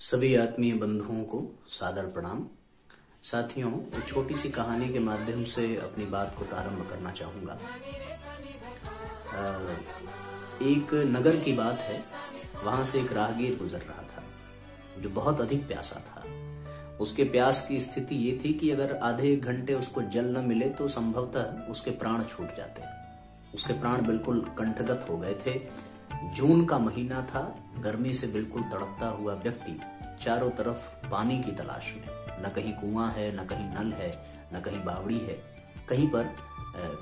सभी आत्मीय बंधुओं को सादर प्रणाम। साथियों, एक छोटी सी कहानी के माध्यम से अपनी बात को प्रारंभ करना चाहूँगा। एक नगर की बात है। वहाँ से एक राहगीर गुजर रहा था जो बहुत अधिक प्यासा था। उसके प्यास की स्थिति ये थी कि अगर आधे एक घंटे उसको जल न मिले तो संभवतः उसके प्राण छूट जाते। उसके प्राण बिल्कुल कंठगत हो गए थे। जून का महीना था। गर्मी से बिल्कुल तड़पता हुआ व्यक्ति चारों तरफ पानी की तलाश में। न कहीं कुआं है, न कहीं नल है, न कहीं बावड़ी है। कहीं पर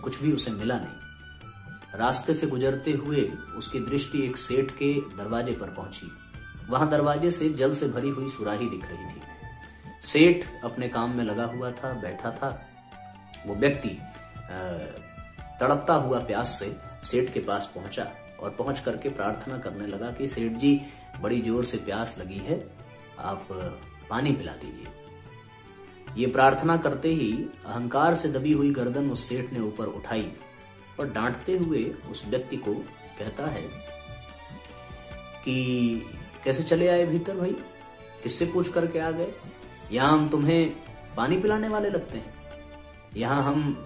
कुछ भी उसे मिला नहीं। रास्ते से गुजरते हुए उसकी दृष्टि एक सेठ के दरवाजे पर पहुंची। वहां दरवाजे से जल से भरी हुई सुराही दिख रही थी। सेठ अपने काम में लगा हुआ था, बैठा था। वो व्यक्ति तड़पता हुआ प्यास से सेठ के पास पहुंचा और पहुंच करके प्रार्थना करने लगा कि सेठ जी, बड़ी जोर से प्यास लगी है, आप पानी पिला दीजिए। ये प्रार्थना करते ही अहंकार से दबी हुई गर्दन उस सेठ ने ऊपर उठाई और डांटते हुए उस व्यक्ति को कहता है कि कैसे चले आए भीतर भाई, किससे पूछ करके आ गए? यहाँ हम तुम्हें पानी पिलाने वाले लगते हैं? यहाँ हम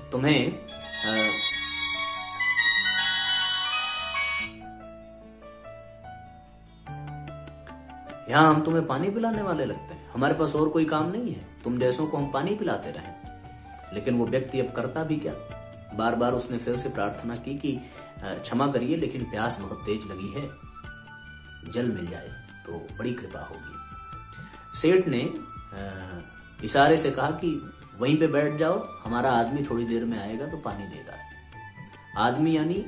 तुम्हें पानी पिलाने वाले लगते हैं? हमारे पास और कोई काम नहीं है? तुम जैसों को हम पानी पिलाते रहें? लेकिन वो व्यक्ति अब करता भी क्या। बार बार उसने फिर से प्रार्थना की कि क्षमा करिए, लेकिन प्यास बहुत तेज लगी है, जल मिल जाए तो बड़ी कृपा होगी। सेठ ने इशारे से कहा कि वहीं पे बैठ जाओ, हमारा आदमी थोड़ी देर में आएगा तो पानी देगा। आदमी यानी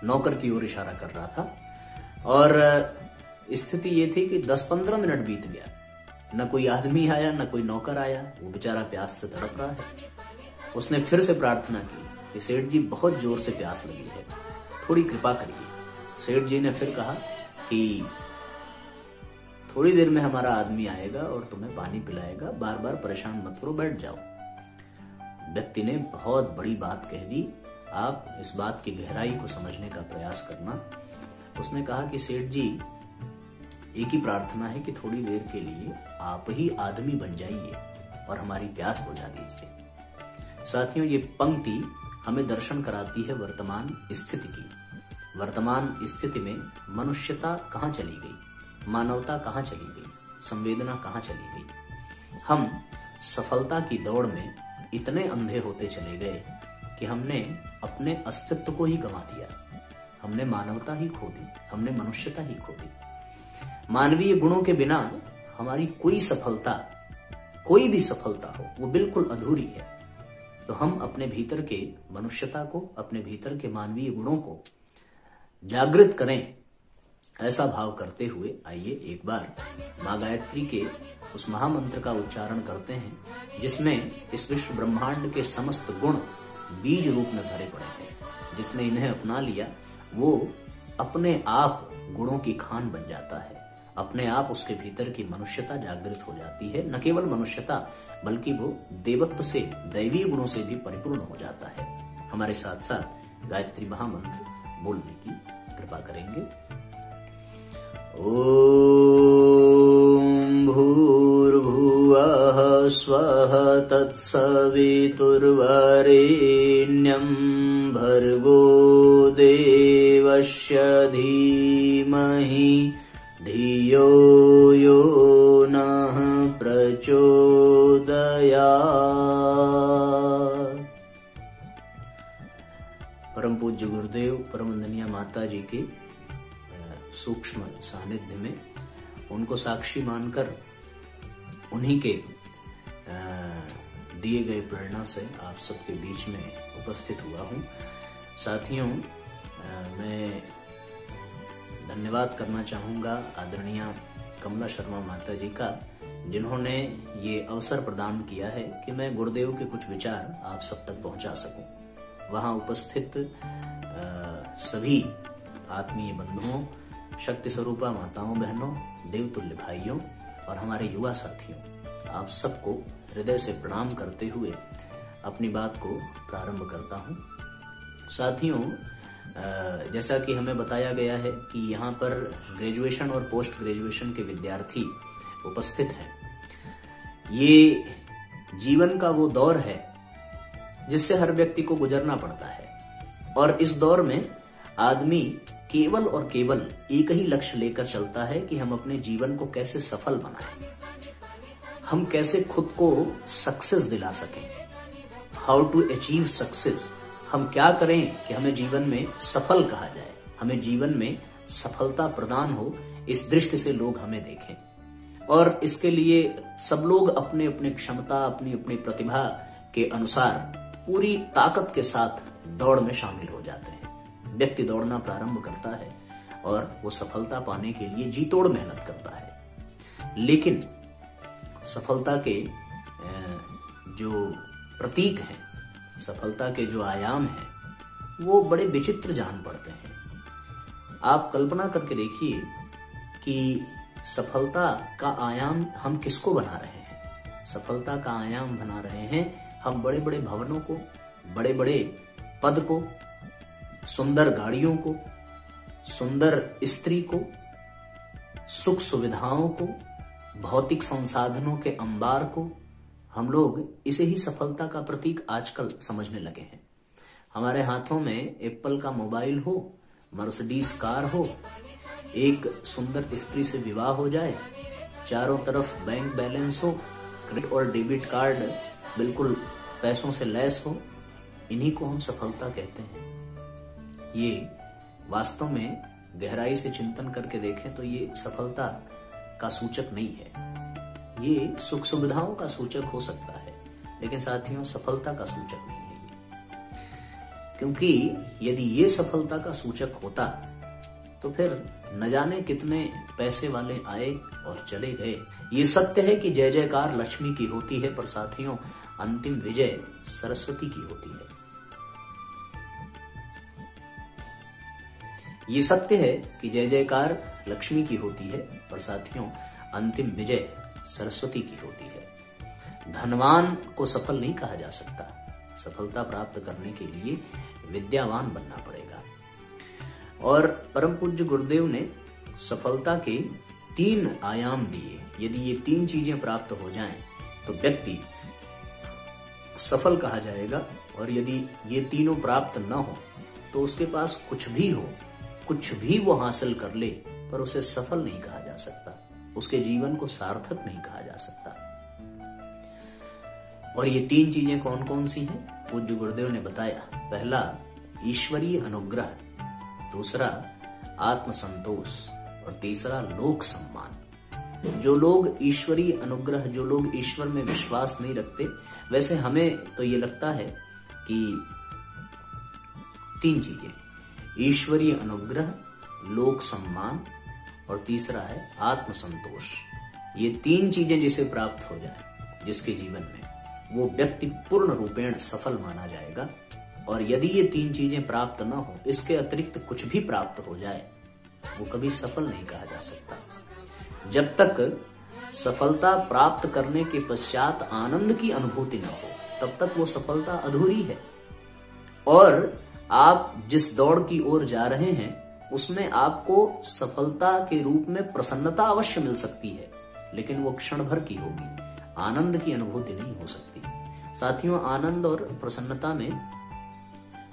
नौकर की ओर इशारा कर रहा था। और स्थिति ये थी कि 10-15 मिनट बीत गया, न कोई आदमी आया, न कोई नौकर आया। वो बेचारा प्यास से तड़प रहा है। उसने फिर से प्रार्थना की कि सेठ जी, बहुत जोर से प्यास लगी है, थोड़ी कृपा करिए। सेठ जी ने फिर कहा कि थोड़ी देर में हमारा आदमी आएगा और तुम्हें पानी पिलाएगा, बार बार परेशान मत करो, बैठ जाओ। व्यक्ति ने बहुत बड़ी बात कह दी। आप इस बात की गहराई को समझने का प्रयास करना। उसने कहा कि सेठ जी, एक ही प्रार्थना है कि थोड़ी देर के लिए आप ही आदमी बन जाइए और हमारी प्यास बुझा दीजिए। साथियों, ये पंक्ति हमें दर्शन कराती है वर्तमान स्थिति की। वर्तमान स्थिति में मनुष्यता कहाँ चली गई, मानवता कहाँ चली गई, संवेदना कहाँ चली गई। हम सफलता की दौड़ में इतने अंधे होते चले गए कि हमने अपने अस्तित्व को ही गंवा दिया। हमने मानवता ही खो दी, हमने मनुष्यता ही खो दी। मानवीय गुणों के बिना हमारी कोई भी सफलता हो, वो बिल्कुल अधूरी है। तो हम अपने भीतर के मनुष्यता को, अपने भीतर के मानवीय गुणों को जागृत करें, ऐसा भाव करते हुए आइए एक बार माँ गायत्री के उस महामंत्र का उच्चारण करते हैं, जिसमें इस विश्व ब्रह्मांड के समस्त गुण बीज रूप में भरे पड़े हैं। जिसने इन्हें अपना लिया वो अपने आप गुणों की खान बन जाता है। अपने आप उसके भीतर की मनुष्यता जागृत हो जाती है। न केवल मनुष्यता, बल्कि वो देवत्व से, दैवीय गुणों से भी परिपूर्ण हो जाता है। हमारे साथ साथ गायत्री महामंत्र बोलने की कृपा करेंगे। ओम भूर्भुवः स्वः तत्सवितुर्वरेण्यं भर्गो देवस्य धीमहि धियो यो नः प्रचोदयात्। परम पूज्य गुरुदेव, परम वंदनीय माता जी के सूक्ष्म सानिध्य में उनको साक्षी मानकर उन्हीं के दिए गए प्रेरणा से आप सबके बीच में उपस्थित हुआ हूँ। साथियों, मैं धन्यवाद करना चाहूँगा आदरणीय कमला शर्मा माता जी का, जिन्होंने ये अवसर प्रदान किया है कि मैं गुरुदेव के कुछ विचार आप सब तक पहुँचा सकूँ। वहाँ उपस्थित सभी आत्मीय बंधुओं, शक्ति स्वरूपा माताओं, बहनों, देवतुल्य भाइयों और हमारे युवा साथियों, आप सबको हृदय से प्रणाम करते हुए अपनी बात को प्रारंभ करता हूँ। साथियों, जैसा कि हमें बताया गया है कि यहाँ पर ग्रेजुएशन और पोस्ट ग्रेजुएशन के विद्यार्थी उपस्थित हैं। ये जीवन का वो दौर है जिससे हर व्यक्ति को गुजरना पड़ता है, और इस दौर में आदमी केवल और केवल एक ही लक्ष्य लेकर चलता है कि हम अपने जीवन को कैसे सफल बनाएं, हम कैसे खुद को सक्सेस दिला सकें, हाउ टू अचीव सक्सेस। हम क्या करें कि हमें जीवन में सफल कहा जाए, हमें जीवन में सफलता प्रदान हो, इस दृष्टि से लोग हमें देखें। और इसके लिए सब लोग अपने अपने क्षमता, अपनी अपनी प्रतिभा के अनुसार पूरी ताकत के साथ दौड़ में शामिल हो जाते हैं। व्यक्ति दौड़ना प्रारंभ करता है और वो सफलता पाने के लिए जी तोड़ मेहनत करता है, लेकिन सफलता के जो प्रतीक हैं, सफलता के जो आयाम हैं, वो बड़े विचित्र जान पड़ते हैं। आप कल्पना करके देखिए कि सफलता का आयाम हम किसको बना रहे हैं। सफलता का आयाम बना रहे हैं हम बड़े बड़े भवनों को, बड़े बड़े पद को, सुंदर गाड़ियों को, सुंदर स्त्री को, सुख सुविधाओं को, भौतिक संसाधनों के अंबार को। हम लोग इसे ही सफलता का प्रतीक आजकल समझने लगे हैं। हमारे हाथों में एप्पल का मोबाइल हो, मर्सिडीज कार हो, एक सुंदर स्त्री से विवाह हो जाए, चारों तरफ बैंक बैलेंस हो, क्रेडिट और डेबिट कार्ड बिल्कुल पैसों से लैस हो, इन्हीं को हम सफलता कहते हैं। ये वास्तव में गहराई से चिंतन करके देखें तो ये सफलता का सूचक नहीं है। ये सुख सुविधाओं का सूचक हो सकता है, लेकिन साथियों सफलता का सूचक नहीं है ये। क्योंकि यदि ये सफलता का सूचक होता तो फिर न जाने कितने पैसे वाले आए और चले गए। ये सत्य है कि जय जयकार लक्ष्मी की होती है, पर साथियों अंतिम विजय सरस्वती की होती है। ये सत्य है कि जय जयकार लक्ष्मी की होती है, पर साथियों अंतिम विजय सरस्वती की होती है। धनवान को सफल नहीं कहा जा सकता। सफलता प्राप्त करने के लिए विद्यावान बनना पड़ेगा। और परम पूज्य गुरुदेव ने सफलता के 3 आयाम दिए। यदि ये 3 चीजें प्राप्त हो जाएं तो व्यक्ति सफल कहा जाएगा, और यदि ये तीनों प्राप्त न हो तो उसके पास कुछ भी हो, कुछ भी वो हासिल कर ले, पर उसे सफल नहीं कहा जा सकता, उसके जीवन को सार्थक नहीं कहा जा सकता। और ये 3 चीजें कौन कौन सी हैं? पूज्य गुरुदेव ने बताया। पहला ईश्वरीय अनुग्रह, दूसरा आत्मसंतोष, और तीसरा लोक सम्मान। जो लोग ईश्वरीय अनुग्रह, जो लोग ईश्वर में विश्वास नहीं रखते, वैसे हमें तो ये लगता है कि 3 चीजें, ईश्वरीय अनुग्रह, लोक सम्मान और तीसरा है आत्मसंतोष। ये 3 चीजें जिसे प्राप्त हो जाए जिसके जीवन में, वो व्यक्ति पूर्ण रूपेण सफल माना जाएगा। और यदि ये 3 चीजें प्राप्त न हो, इसके अतिरिक्त कुछ भी प्राप्त हो जाए, वो कभी सफल नहीं कहा जा सकता। जब तक सफलता प्राप्त करने के पश्चात आनंद की अनुभूति न हो, तब तक वो सफलता अधूरी है। और आप जिस दौड़ की ओर जा रहे हैं उसमें आपको सफलता के रूप में प्रसन्नता अवश्य मिल सकती है, लेकिन वो क्षण भर की होगी, आनंद की अनुभूति नहीं हो सकती। साथियों आनंद और प्रसन्नता में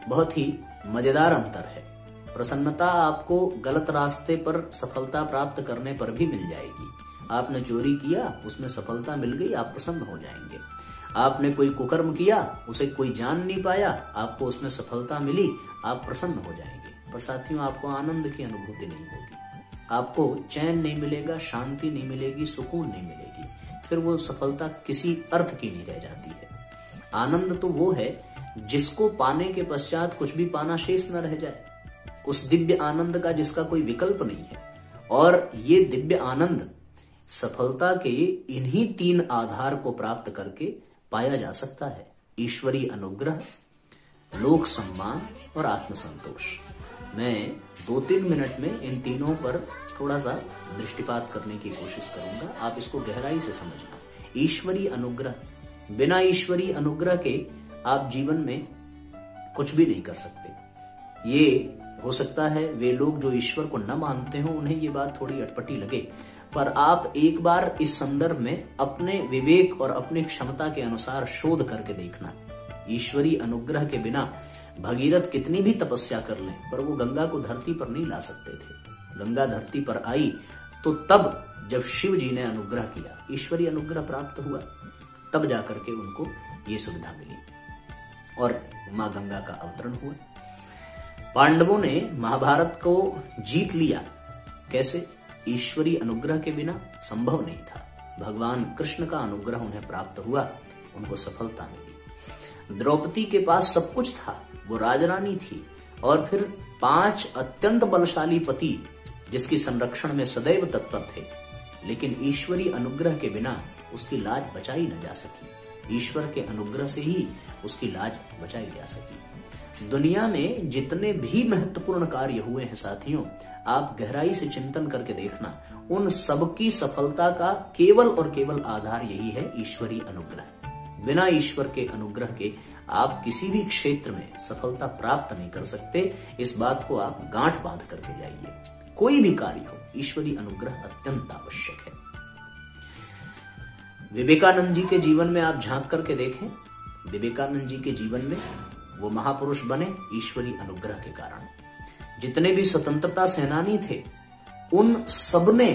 बहुत ही मजेदार अंतर है। प्रसन्नता आपको गलत रास्ते पर सफलता प्राप्त करने पर भी मिल जाएगी। आपने चोरी किया, उसमें सफलता मिल गई, आप प्रसन्न हो जाएंगे। आपने कोई कुकर्म किया, उसे कोई जान नहीं पाया, आपको उसमें सफलता मिली, आप प्रसन्न हो जाएंगे। पर साथियों आपको आनंद की अनुभूति नहीं होगी, आपको चैन नहीं मिलेगा, शांति नहीं मिलेगी, सुकून नहीं मिलेगी। फिर वो सफलता किसी अर्थ की नहीं रह जाती है। आनंद तो वो है जिसको पाने के पश्चात कुछ भी पाना शेष न रह जाए, उस दिव्य आनंद का जिसका कोई विकल्प नहीं है। और ये दिव्य आनंद सफलता के इन्हीं 3 आधार को प्राप्त करके पाया जा सकता है, ईश्वरीय अनुग्रह, लोक सम्मान और आत्मसंतोष। मैं 2-3 मिनट में इन तीनों पर थोड़ा सा दृष्टिपात करने की कोशिश करूंगा। आप इसको गहराई से समझना। ईश्वरीय अनुग्रह, बिना ईश्वरीय अनुग्रह के आप जीवन में कुछ भी नहीं कर सकते। ये हो सकता है वे लोग जो ईश्वर को न मानते हो उन्हें ये बात थोड़ी अटपटी लगे, पर आप एक बार इस संदर्भ में अपने विवेक और अपनी क्षमता के अनुसार शोध करके देखना। ईश्वरीय अनुग्रह के बिना भगीरथ कितनी भी तपस्या कर लें, पर वो गंगा को धरती पर नहीं ला सकते थे। गंगा धरती पर आई तो तब जब शिव जी ने अनुग्रह किया, ईश्वरीय अनुग्रह प्राप्त हुआ, तब जाकर के उनको ये सुविधा मिली और मां गंगा का अवतरण हुआ। पांडवों ने महाभारत को जीत लिया। कैसे? ईश्वरीय अनुग्रह के बिना संभव नहीं था। भगवान कृष्ण का अनुग्रह उन्हें प्राप्त हुआ, उनको सफलता मिली। द्रौपदी के पास सब कुछ था, वो राजरानी थी, और फिर 5 अत्यंत बलशाली पति जिसकी संरक्षण में सदैव तत्पर थे, लेकिन ईश्वरीय अनुग्रह के बिना उसकी लाज बचाई न जा सकी। ईश्वर के अनुग्रह से ही उसकी लाज बचाई जा सकी। दुनिया में जितने भी महत्वपूर्ण कार्य हुए हैं साथियों, आप गहराई से चिंतन करके देखना, उन सबकी सफलता का केवल और केवल आधार यही है, ईश्वरीय अनुग्रह। बिना ईश्वर के अनुग्रह के आप किसी भी क्षेत्र में सफलता प्राप्त नहीं कर सकते। इस बात को आप गांठ बांध करके जाइए। कोई भी कार्य हो, ईश्वरीय अनुग्रह अत्यंत आवश्यक है। विवेकानंद जी के जीवन में आप झांक करके देखें, विवेकानंद जी के जीवन में वो महापुरुष बने ईश्वरीय अनुग्रह के कारण। जितने भी स्वतंत्रता सेनानी थे, उन सबने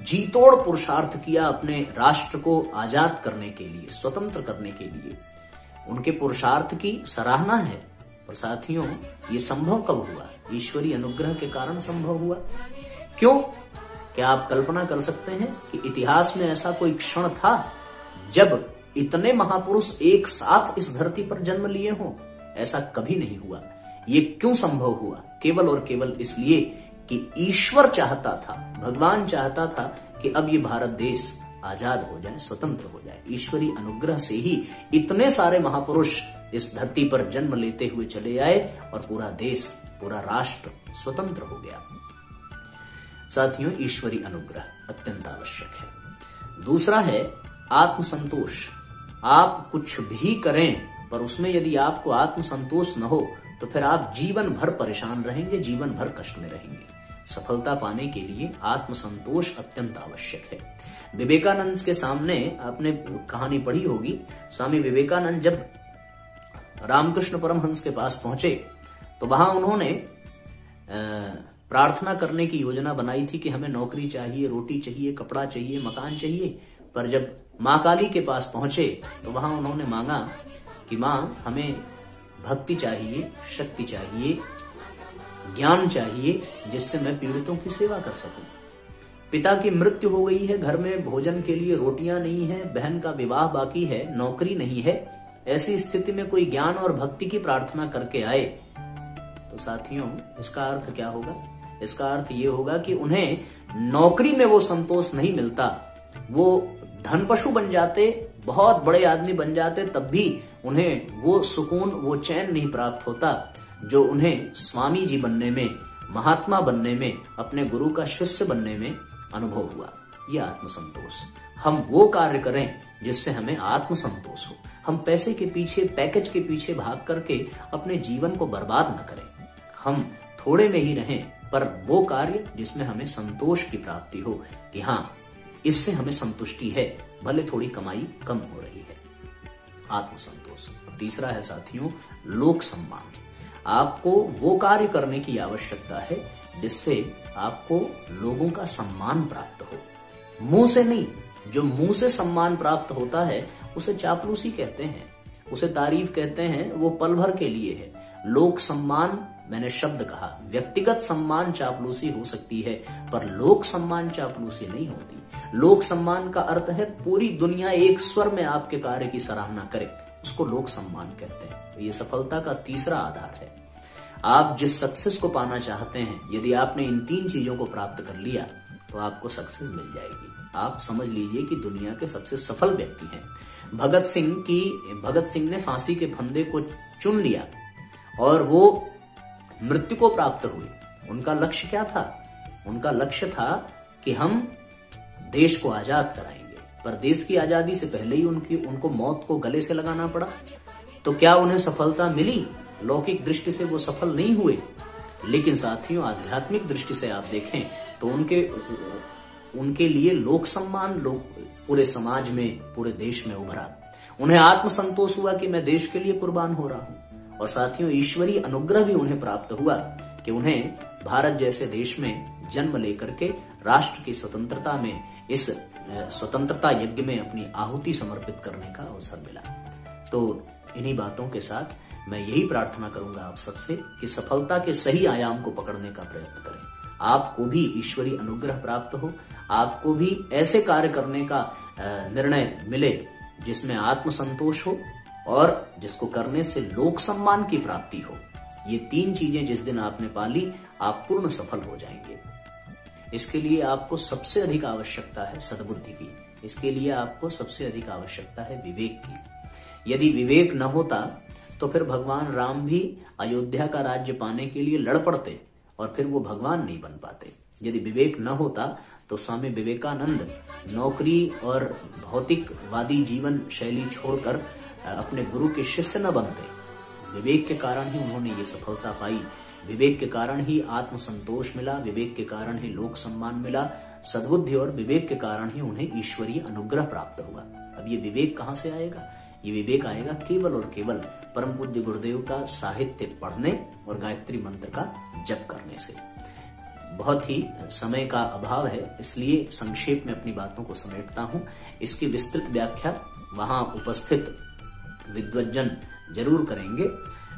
जीतोड़ पुरुषार्थ किया अपने राष्ट्र को आजाद करने के लिए, स्वतंत्र करने के लिए। उनके पुरुषार्थ की सराहना है। और साथियों, ये संभव कब हुआ? ईश्वरीय अनुग्रह के कारण संभव हुआ। क्यों? क्या आप कल्पना कर सकते हैं कि इतिहास में ऐसा कोई क्षण था जब इतने महापुरुष एक साथ इस धरती पर जन्म लिए हों? ऐसा कभी नहीं हुआ। ये क्यों संभव हुआ? केवल और केवल इसलिए कि ईश्वर चाहता था, भगवान चाहता था कि अब ये भारत देश आजाद हो जाए, स्वतंत्र हो जाए। ईश्वरीय अनुग्रह से ही इतने सारे महापुरुष इस धरती पर जन्म लेते हुए चले आए और पूरा देश, पूरा राष्ट्र स्वतंत्र हो गया। साथियों, ईश्वरीय अनुग्रह अत्यंत आवश्यक है। दूसरा है आत्मसंतोष। आप कुछ भी करें, पर उसमें यदि आपको आत्मसंतोष न हो तो फिर आप जीवन भर परेशान रहेंगे, जीवन भर कष्ट में रहेंगे। सफलता पाने के लिए आत्मसंतोष अत्यंत आवश्यक है। विवेकानंद के सामने आपने कहानी पढ़ी होगी, स्वामी विवेकानंद जब रामकृष्ण परमहंस के पास पहुंचे तो वहां उन्होंने प्रार्थना करने की योजना बनाई थी कि हमें नौकरी चाहिए, रोटी चाहिए, कपड़ा चाहिए, मकान चाहिए। पर जब मां काली के पास पहुंचे तो वहां उन्होंने मांगा कि मां, हमें भक्ति चाहिए, शक्ति चाहिए, ज्ञान चाहिए, जिससे मैं पीड़ितों की सेवा कर सकूं। पिता की मृत्यु हो गई है, घर में भोजन के लिए रोटियां नहीं है, बहन का विवाह बाकी है, नौकरी नहीं है। ऐसी स्थिति में कोई ज्ञान और भक्ति की प्रार्थना करके आए तो साथियों, इसका अर्थ क्या होगा? इसका अर्थ ये होगा कि उन्हें नौकरी में वो संतोष नहीं मिलता। वो धन पशु बन जाते, बहुत बड़े आदमी बन जाते, तब भी उन्हें वो सुकून, वो चैन नहीं प्राप्त होता जो उन्हें स्वामी जी बनने में, महात्मा बनने में, अपने गुरु का शिष्य बनने में अनुभव हुआ। ये आत्मसंतोष। हम वो कार्य करें जिससे हमें आत्मसंतोष हो। हम पैसे के पीछे, पैकेज के पीछे भाग करके अपने जीवन को बर्बाद न करें। हम थोड़े में ही रहें, पर वो कार्य जिसमें हमें संतोष की प्राप्ति हो कि हाँ, इससे हमें संतुष्टि है, भले थोड़ी कमाई कम हो रही है। आत्मसंतोष। तीसरा है साथियों, लोक सम्मान। आपको वो कार्य करने की आवश्यकता है जिससे आपको लोगों का सम्मान प्राप्त हो, मुंह से नहीं। जो मुंह से सम्मान प्राप्त होता है उसे चापलूसी कहते हैं, उसे तारीफ कहते हैं, वो पल भर के लिए है। लोक सम्मान, मैंने शब्द कहा, व्यक्तिगत सम्मान चापलूसी हो सकती है, पर लोक सम्मान चापलूसी नहीं होती। लोक सम्मान का अर्थ है पूरी दुनिया एक स्वर में आपके कार्य की सराहना करे, उसको लोक सम्मान कहते हैं। ये सफलता का तीसरा आधार है। आप जिस सक्सेस को पाना चाहते हैं, यदि आपने इन 3 चीजों को प्राप्त कर लिया तो आपको सक्सेस मिल जाएगी। आप समझ लीजिए कि दुनिया के सबसे सफल व्यक्ति हैं। भगत सिंह ने फांसी के फंदे को चुन लिया और वो मृत्यु को प्राप्त हुए। उनका लक्ष्य क्या था? उनका लक्ष्य था कि हम देश को आजाद कराएंगे, पर देश की आजादी से पहले ही उनको मौत को गले से लगाना पड़ा। तो क्या उन्हें सफलता मिली? लौकिक दृष्टि से वो सफल नहीं हुए, लेकिन साथियों, आध्यात्मिक दृष्टि से आप देखें तो उनके लिए लोक सम्मान पूरे समाज में, पूरे देश में उभरा। उन्हें आत्मसंतोष हुआ कि मैं देश के लिए कुर्बान हो रहा हूं। और साथियों, ईश्वरीय अनुग्रह भी उन्हें प्राप्त हुआ कि उन्हें भारत जैसे देश में जन्म लेकर के राष्ट्र की स्वतंत्रता में, इस स्वतंत्रता यज्ञ में अपनी आहुति समर्पित करने का अवसर मिला। तो इन्हीं बातों के साथ मैं यही प्रार्थना करूंगा आप सबसे कि सफलता के सही आयाम को पकड़ने का प्रयत्न करें। आपको भी ईश्वरीय अनुग्रह प्राप्त हो, आपको भी ऐसे कार्य करने का निर्णय मिले जिसमें आत्मसंतोष हो और जिसको करने से लोक सम्मान की प्राप्ति हो। ये 3 चीजें जिस दिन आपने पाली, आप पूर्ण सफल हो जाएंगे। इसके लिए आपको सबसे अधिक आवश्यकता है सद्बुद्धि की। इसके लिए आपको सबसे अधिक आवश्यकता है विवेक की। यदि विवेक न होता तो फिर भगवान राम भी अयोध्या का राज्य पाने के लिए लड़ पड़ते और फिर वो भगवान नहीं बन पाते। यदि विवेक न होता तो स्वामी विवेकानंद नौकरी और भौतिकवादी जीवन शैली छोड़कर अपने गुरु के शिष्य न बनते। विवेक के कारण ही उन्होंने ये सफलता पाई, विवेक के कारण ही आत्मसंतोष मिला, विवेक के कारण ही लोक सम्मान मिला, सद्बुद्धि और विवेक के कारण ही उन्हें ईश्वरीय अनुग्रह प्राप्त हुआ। अब ये विवेक कहाँ से आएगा? ये विवेक आएगा केवल और केवल परम पूज्य गुरुदेव का साहित्य पढ़ने और गायत्री मंत्र का जप करने से। बहुत ही समय का अभाव है, इसलिए संक्षेप में अपनी बातों को समेटता हूं। इसकी विस्तृत व्याख्या वहां उपस्थित विद्वज्जन जरूर करेंगे।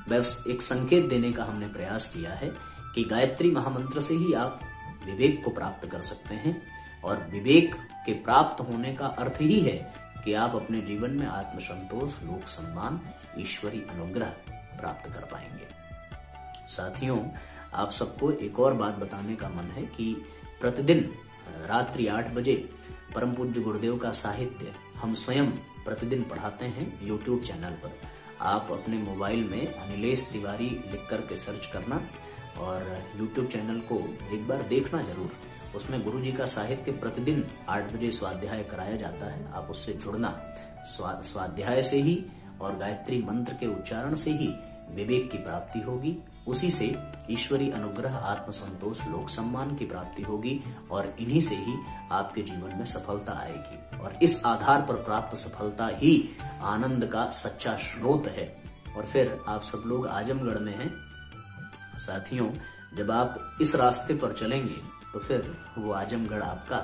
बस एक संकेत देने का हमने प्रयास किया है कि गायत्री महामंत्र से ही आप विवेक को प्राप्त कर सकते हैं, और विवेक के प्राप्त होने का अर्थ ही है कि आप अपने जीवन में आत्मसंतोष, लोक सम्मान, ईश्वरी अनुग्रह प्राप्त कर पाएंगे। साथियों, आप सबको एक और बात बताने का मन है कि प्रतिदिन रात्रि 8 बजे परम पूज्य गुरुदेव का साहित्य हम स्वयं प्रतिदिन पढ़ाते हैं YouTube चैनल पर। आप अपने मोबाइल में अनिलेश तिवारी लिख करके सर्च करना और YouTube चैनल को एक बार देखना जरूर। उसमें गुरु जी का साहित्य प्रतिदिन 8 बजे स्वाध्याय कराया जाता है। आप उससे जुड़ना। स्वाध्याय से ही और गायत्री मंत्र के उच्चारण से ही विवेक की प्राप्ति होगी, उसी से ईश्वरी अनुग्रह, आत्मसंतोष, लोक सम्मान की प्राप्ति होगी और इन्हीं से ही आपके जीवन में सफलता आएगी। और इस आधार पर प्राप्त सफलता ही आनंद का सच्चा स्रोत है। और फिर आप सब लोग आजमगढ़ में हैं साथियों, जब आप इस रास्ते पर चलेंगे तो फिर वो आजमगढ़ आपका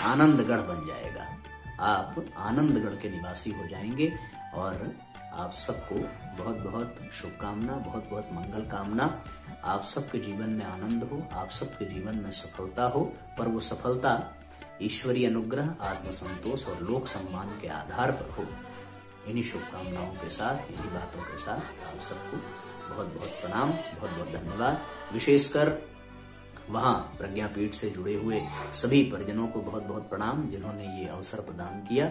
आनंदगढ़ बन जाएगा। आप आनंदगढ़ के निवासी हो जाएंगे। और आप सबको बहुत बहुत शुभकामना, बहुत बहुत मंगल कामना। आप सबके जीवन में आनंद हो, आप सबके जीवन में सफलता हो, पर वो सफलता ईश्वरीय अनुग्रह, आत्मसंतोष और लोक सम्मान के आधार पर हो। इन्हीं शुभकामनाओं के साथ, इन्हीं बातों के साथ आप सबको बहुत बहुत प्रणाम, बहुत बहुत धन्यवाद। विशेषकर वहाँ प्रज्ञापीठ से जुड़े हुए सभी परिजनों को बहुत बहुत प्रणाम, जिन्होंने ये अवसर प्रदान किया।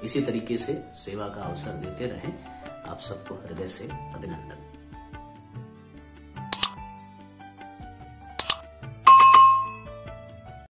इसी तरीके से सेवा का अवसर देते रहें। आप सबको हृदय से अभिनंदन।